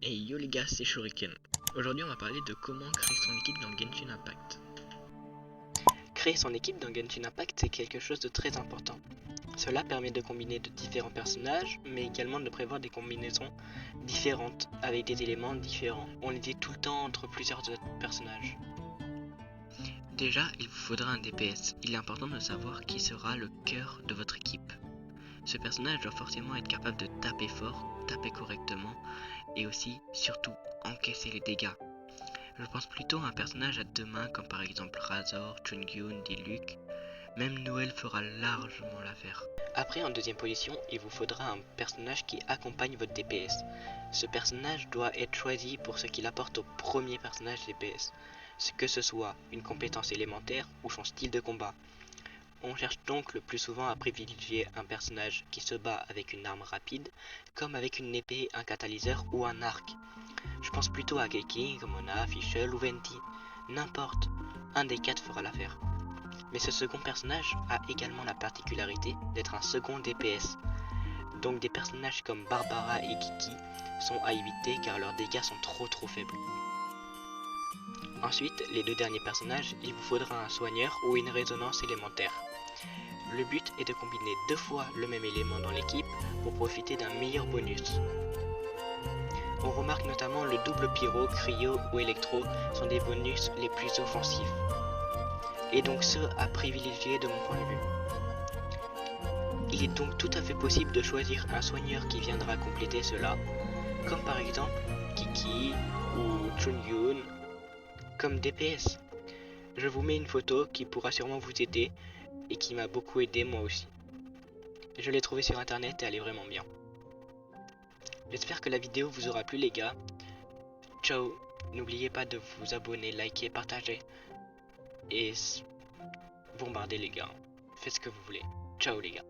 Hey yo les gars, c'est Shuriken. Aujourd'hui on va parler de comment créer son équipe dans Genshin Impact. Créer son équipe dans Genshin Impact, c'est quelque chose de très important. Cela permet de combiner de différents personnages, mais également de prévoir des combinaisons différentes, avec des éléments différents. On hésite tout le temps entre plusieurs autres personnages. Déjà, il vous faudra un DPS. Il est important de savoir qui sera le cœur de votre équipe. Ce personnage doit forcément être capable de taper fort, taper correctement, et aussi, surtout, encaisser les dégâts. Je pense plutôt à un personnage à deux mains comme par exemple Razor, Chungyun, Diluc. Même Noël fera largement l'affaire. Après, en deuxième position, il vous faudra un personnage qui accompagne votre DPS. Ce personnage doit être choisi pour ce qu'il apporte au premier personnage DPS, que ce soit une compétence élémentaire ou son style de combat. On cherche donc le plus souvent à privilégier un personnage qui se bat avec une arme rapide, comme avec une épée, un catalyseur ou un arc. Je pense plutôt à Keiki, Gomona, Fischl ou Venti. N'importe, un des quatre fera l'affaire. Mais ce second personnage a également la particularité d'être un second DPS. Donc des personnages comme Barbara et Kiki sont à éviter car leurs dégâts sont trop faibles. Ensuite, les deux derniers personnages, il vous faudra un soigneur ou une résonance élémentaire. Le but est de combiner deux fois le même élément dans l'équipe pour profiter d'un meilleur bonus. On remarque notamment le double pyro, cryo ou électro sont des bonus les plus offensifs, et donc ceux à privilégier de mon point de vue. Il est donc tout à fait possible de choisir un soigneur qui viendra compléter cela, comme par exemple Kiki ou Chungyun, comme DPS. Je vous mets une photo qui pourra sûrement vous aider et qui m'a beaucoup aidé moi aussi. Je l'ai trouvée sur internet et elle est vraiment bien. J'espère que la vidéo vous aura plu les gars. Ciao, n'oubliez pas de vous abonner, liker, partager et bombarder les gars. Faites ce que vous voulez. Ciao les gars.